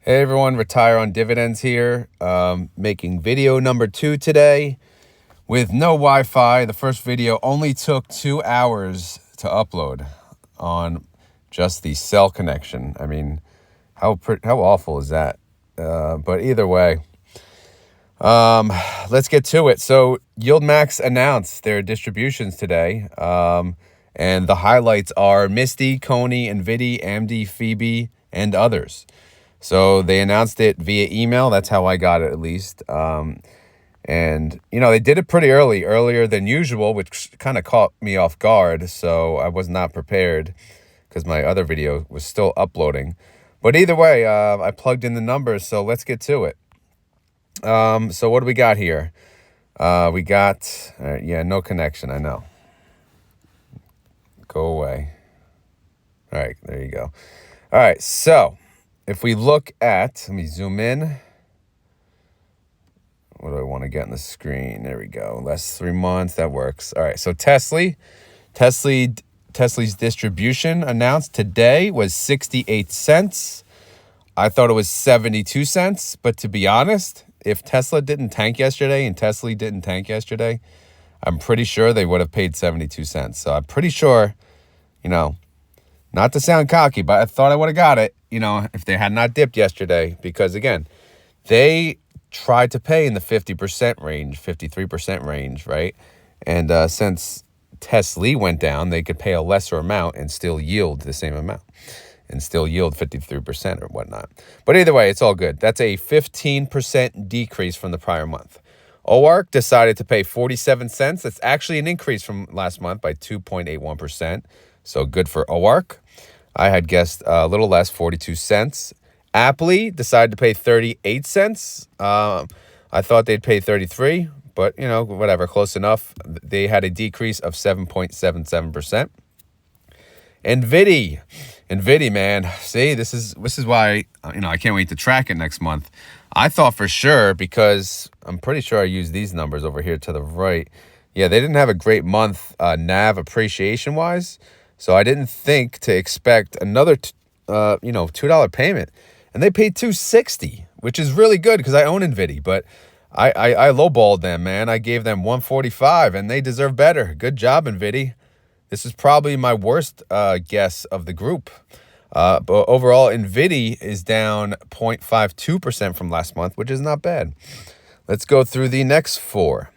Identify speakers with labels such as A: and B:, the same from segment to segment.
A: Hey everyone, Retire on Dividends here. Making video number 2 today with no Wi-Fi. The first video only took 2 hours to upload on just the cell connection. I mean, how awful is that? But either way, let's get to it. So YieldMax announced their distributions today, and the highlights are Misty, Coney, NVIDIA, AMD, Phoebe, and others. So they announced it via email. That's how I got it, at least. And, they did it pretty earlier than usual, which kind of caught me off guard. So I was not prepared because my other video was still uploading. But either way, I plugged in the numbers. So let's get to it. So what do we got here? We got, no connection. I know. Go away. All right, there you go. All right, so if we look at, let me zoom in. What do I want to get on the screen? There we go. Last 3 months, that works. All right, so Tesla's distribution announced today was 68 cents. I thought it was 72 cents, but to be honest, if Tesla didn't tank yesterday and Tesla didn't tank yesterday, I'm pretty sure they would have paid 72 cents. So I'm pretty sure, not to sound cocky, but I thought I would have got it, if they had not dipped yesterday. Because, again, they tried to pay in the 50% range, 53% range, right? And since Tesla went down, they could pay a lesser amount and still yield the same amount and still yield 53% or whatnot. But either way, it's all good. That's a 15% decrease from the prior month. OARC decided to pay 47 cents. That's actually an increase from last month by 2.81%. So good for OARC. I had guessed a little less, 42 cents. Aptly decided to pay 38 cents. I thought they'd pay 33, but, whatever, close enough. They had a decrease of 7.77%. NVIDIA, man. See, this is why, I can't wait to track it next month. I thought for sure, because I'm pretty sure I used these numbers over here to the right. Yeah, they didn't have a great month NAV appreciation-wise. So I didn't think to expect another, $2 payment. And they paid $2.60, which is really good because I own NVIDIA. But I lowballed them, man. I gave them $1.45, and they deserve better. Good job, NVIDIA. This is probably my worst guess of the group. But overall, NVIDIA is down 0.52% from last month, which is not bad. Let's go through the next 4.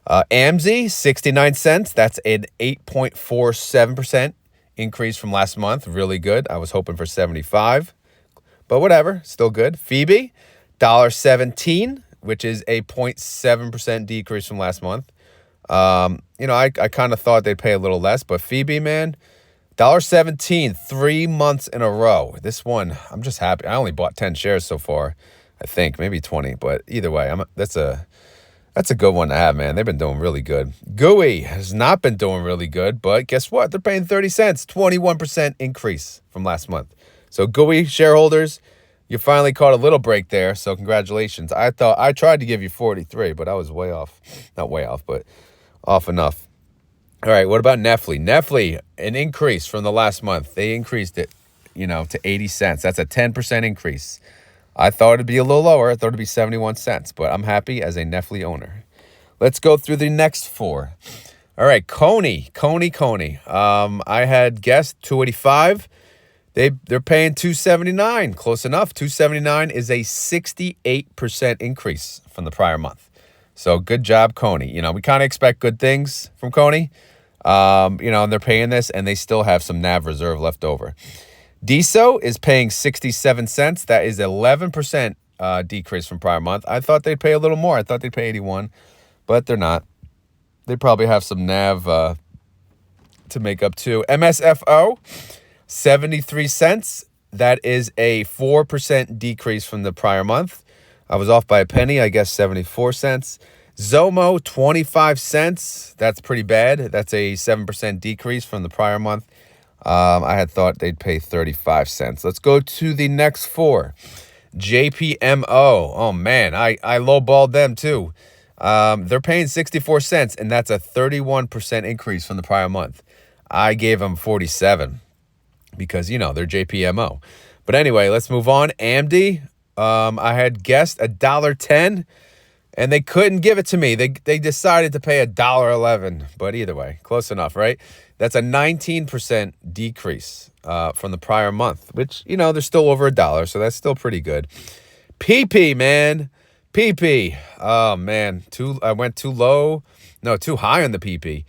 A: AMZ, 69 cents. That's an 8.47% increase from last month. Really good. I was hoping for 75, but whatever. Still good. Phoebe, $1.17, which is a 0.7% decrease from last month. I kind of thought they'd pay a little less, but Phoebe, man, $1.17, 3 months in a row. This one, I'm just happy. I only bought 10 shares so far, I think, maybe 20, but either way, that's a good one to have, man. They've been doing really good. GUI has not been doing really good, but guess what? They're paying 30 cents, 21% increase from last month. So GUI shareholders, you finally caught a little break there, so congratulations. I tried to give you 43, but I was way off. Not way off, but off enough. All right, what about Nestle? Nestle, an increase from the last month. They increased it, to 80 cents. That's a 10% increase. I thought it'd be a little lower. I thought it'd be 71 cents, but I'm happy as a Nestle owner. Let's go through the next 4. All right, Coney. I had guessed 285. They're paying 279. Close enough. 279 is a 68% increase from the prior month. So good job, Coney. We kind of expect good things from Coney. And they're paying this, and they still have some NAV reserve left over. DSO is paying 67 cents. That is 11% decrease from prior month. I thought they'd pay a little more. I thought they'd pay 81, but they're not. They probably have some NAV to make up too. MSFO, 73 cents. That is a 4% decrease from the prior month. I was off by a penny, I guess 74 cents. Zomo, 25 cents. That's pretty bad. That's a 7% decrease from the prior month. I had thought they'd pay 35 cents. Let's go to the next 4. JPMO. Oh, man, I lowballed them too. They're paying 64 cents, and that's a 31% increase from the prior month. I gave them 47 because, they're JPMO. But anyway, let's move on. AMD, I had guessed $1.10, and they couldn't give it to me. They decided to pay $1.11. But either way, close enough, right? That's a 19% decrease from the prior month, which, they're still over $1, so that's still pretty good. PP, man. PP. Oh, man. I went too low. No, too high on the PP.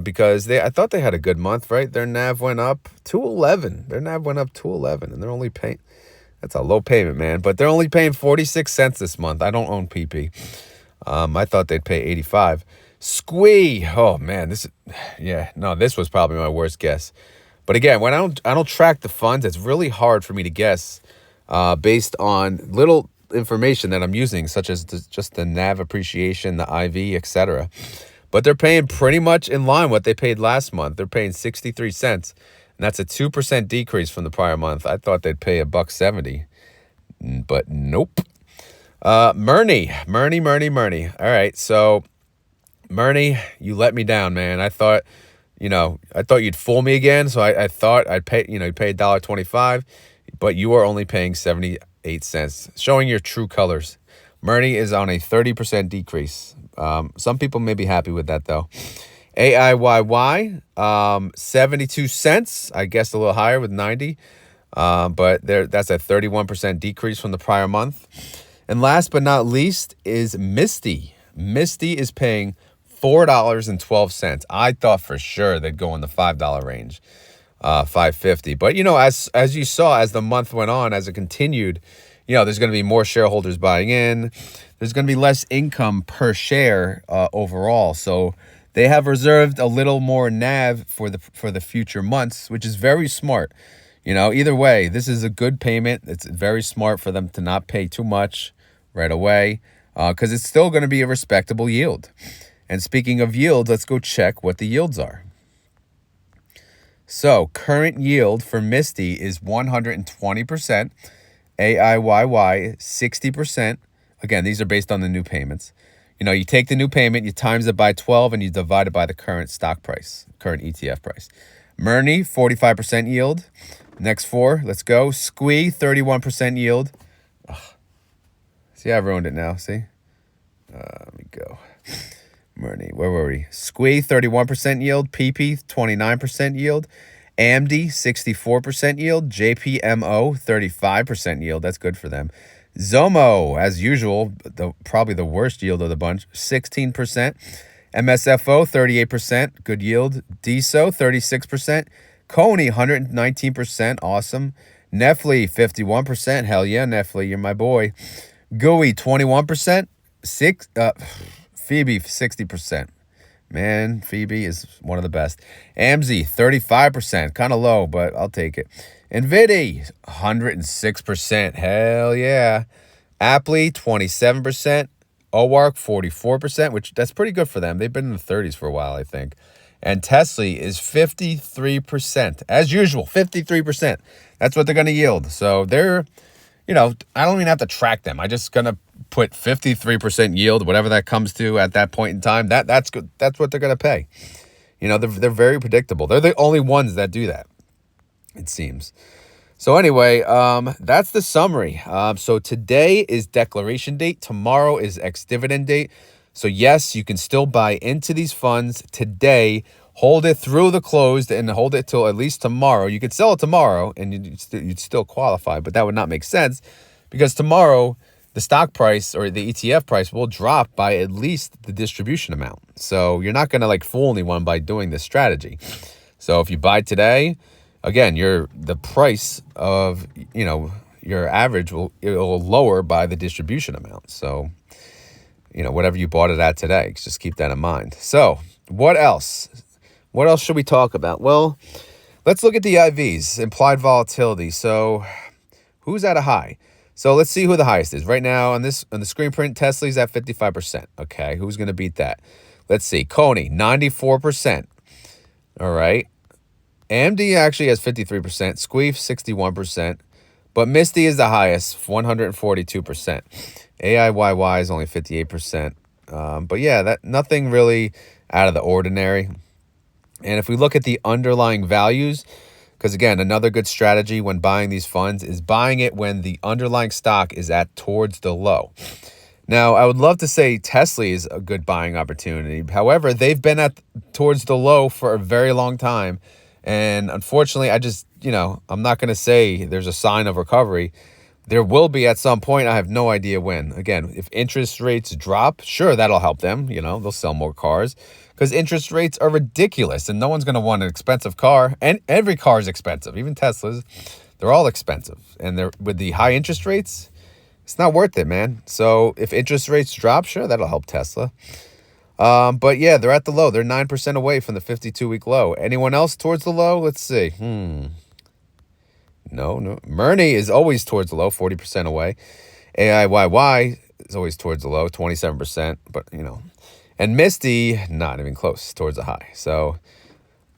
A: Because I thought they had a good month, right? Their NAV went up 211. Their NAV went up 211, and they're only paying. That's a low payment, man. But they're only paying 46 cents this month. I don't own PP. I thought they'd pay 85. Squee. Oh man, this was probably my worst guess. But again, when I don't track the funds, it's really hard for me to guess based on little information that I'm using, such as just the NAV appreciation, the IV, etc. But they're paying pretty much in line what they paid last month. They're paying 63 cents. And that's a 2% decrease from the prior month. I thought they'd pay $1.70, but nope. Murney. All right, so Murney, you let me down, man. I thought you'd fool me again. So I thought I'd pay, you pay $1.25, but you are only paying 78 cents, showing your true colors. Murney is on a 30% decrease. Some people may be happy with that though. AIYY, 72 cents. I guess a little higher with 90. But that's a 31% decrease from the prior month. And last but not least is Misty. Misty is paying $4.12. I thought for sure they'd go in the $5 range, $5.50. But as you saw, as the month went on, as it continued, there's going to be more shareholders buying in. There's going to be less income per share overall. So they have reserved a little more NAV for the future months, which is very smart. Either way, this is a good payment. It's very smart for them to not pay too much right away because it's still going to be a respectable yield. And speaking of yield, let's go check what the yields are. So current yield for Misty is 120%, AIYY 60%. Again, these are based on the new payments. You take the new payment, you times it by 12, and you divide it by the current stock price, current ETF price. Murney, 45% yield. Next four, let's go. Squee, 31% yield. Ugh. See, I ruined it now, see? Let me go. Murney, where were we? Squee, 31% yield. PP, 29% yield. AMD, 64% yield. JPMO, 35% yield. That's good for them. Zomo, as usual, probably the worst yield of the bunch, 16%. MSFO, 38%, good yield. DSO, 36%. Coney, 119%, awesome. Nefli, 51%, hell yeah, Nefli, you're my boy. GUI, 21%. Phoebe, 60%. Man, Phoebe is one of the best. AMZ, 35%, kind of low, but I'll take it. NVIDIA, 106%. Hell yeah. Aptly, 27%. OARC, 44%, which that's pretty good for them. They've been in the 30s for a while, I think. And Tesla is 53%. As usual, 53%. That's what they're going to yield. So they're, I don't even have to track them. I just going to put 53% yield, whatever that comes to at that point in time. That's good. That's what they're going to pay. They're very predictable. They're the only ones that do that, it seems. So anyway, that's the summary. So today is declaration date. Tomorrow is ex-dividend date. So yes, you can still buy into these funds today. Hold it through the closed and hold it till at least tomorrow. You could sell it tomorrow and you'd still qualify, but that would not make sense because tomorrow the stock price or the ETF price will drop by at least the distribution amount. So you're not going to fool anyone by doing this strategy. So if you buy today, again, the price of, your average will lower by the distribution amount. So, whatever you bought it at today, just keep that in mind. So what else? What else should we talk about? Well, let's look at the IVs, implied volatility. So who's at a high? So let's see who the highest is. Right now on the screen print, Tesla's at 55%. Okay, who's going to beat that? Let's see. Coney, 94%. All right. AMD actually has 53%. Squeef, 61%. But Misty is the highest, 142%. AIYY is only 58%. But yeah, nothing really out of the ordinary. And if we look at the underlying values, Because again, another good strategy when buying these funds is buying it when the underlying stock is at towards the low. Now, I would love to say Tesla is a good buying opportunity. However, they've been at towards the low for a very long time. And unfortunately, I'm not going to say there's a sign of recovery. There will be at some point. I have no idea when. Again, if interest rates drop, sure, that'll help them. They'll sell more cars because interest rates are ridiculous and no one's going to want an expensive car. And every car is expensive, even Teslas. They're all expensive. And they're with the high interest rates, it's not worth it, man. So if interest rates drop, sure, that'll help Tesla. But yeah, they're at the low. They're 9% away from the 52-week low. Anyone else towards the low? Let's see. No. Murney is always towards the low, 40% away. AIYY is always towards the low, 27%. But, and Misty, not even close, towards the high. So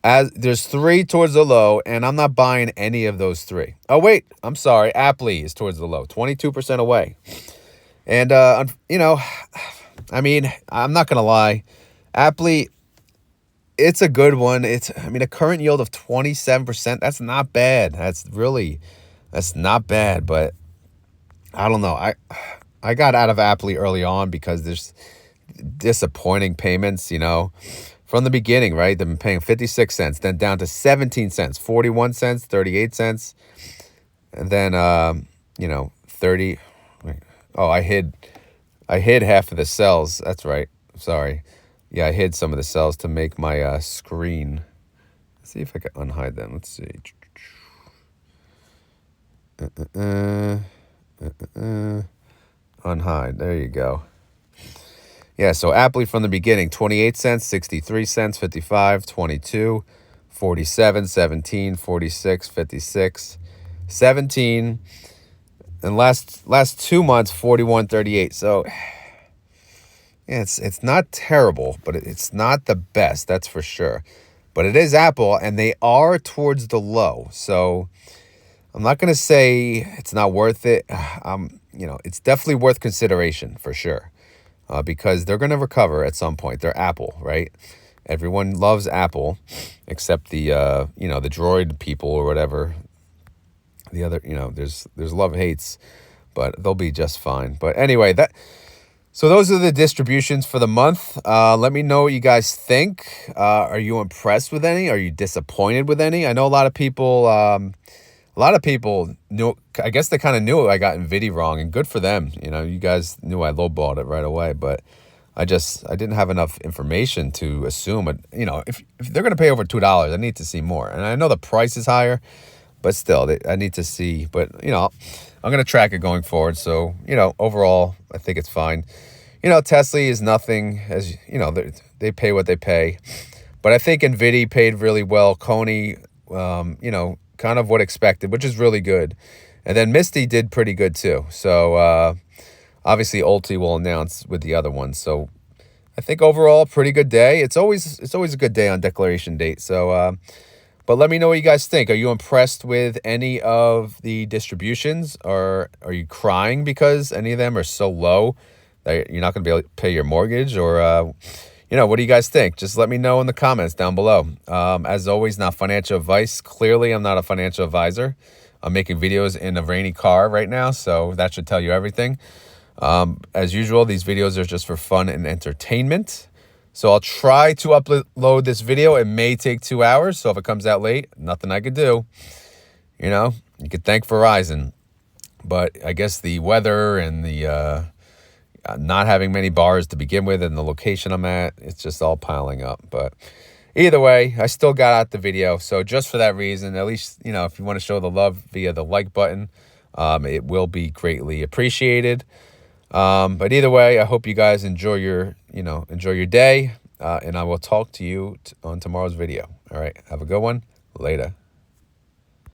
A: as there's 3 towards the low, and I'm not buying any of those 3. Oh, wait, I'm sorry. Aptly is towards the low, 22% away. And, I'm not going to lie. Aptly, it's a good one. A current yield of 27%. That's not bad. That's not bad. But I don't know. I got out of Aptly early on because there's disappointing payments, from the beginning, right? They've been paying 56 cents, then down to 17 cents, 41 cents, 38 cents. And then, 30. Oh, I hid half of the cells. That's right. Sorry. Yeah, I hid some of the cells to make my screen. Let's see if I can unhide them. Let's see. Unhide. There you go. Yeah, so aptly from the beginning, 28 cents, 63 cents, 55, 22, 47, 17, 46, 56, 17. And last 2 months, 41.38. So yeah, it's not terrible, but it's not the best, that's for sure. But it is Apple, and they are towards the low. So I'm not going to say it's not worth it. It's definitely worth consideration for sure, because they're going to recover at some point. They're Apple, right? Everyone loves Apple, except the the Droid people or whatever. The other, there's love hates, but they'll be just fine. But anyway, so those are the distributions for the month. Let me know what you guys think. Are you impressed with any? Are you disappointed with any? I know a lot of people knew. I guess they kind of knew I got Nvidia wrong, and good for them. You guys knew I lowballed it right away, but I didn't have enough information to assume it. If they're going to pay over $2, I need to see more. And I know the price is higher, but still, I need to see. But, I'm going to track it going forward. So, overall, I think it's fine. Tesla is nothing, as they pay what they pay. But I think Nvidia paid really well. Coney, kind of what expected, which is really good. And then Misty did pretty good too. So, obviously, Ulti will announce with the other ones. So, I think overall, pretty good day. It's always a good day on declaration date. So, but let me know what you guys think. Are you impressed with any of the distributions, or are you crying because any of them are so low that you're not going to be able to pay your mortgage? Or, what do you guys think? Just let me know in the comments down below. As always, not financial advice. Clearly, I'm not a financial advisor. I'm making videos in a rainy car right now, so that should tell you everything. As usual, these videos are just for fun and entertainment. So I'll try to upload this video. It may take 2 hours. So if it comes out late, nothing I could do. You could thank Verizon. But I guess the weather and the not having many bars to begin with and the location I'm at, it's just all piling up. But either way, I still got out the video. So just for that reason, at least, if you want to show the love via the like button, it will be greatly appreciated. But either way, I hope you guys enjoy your day, and I will talk to you on tomorrow's video. All right. Have a good one. Later.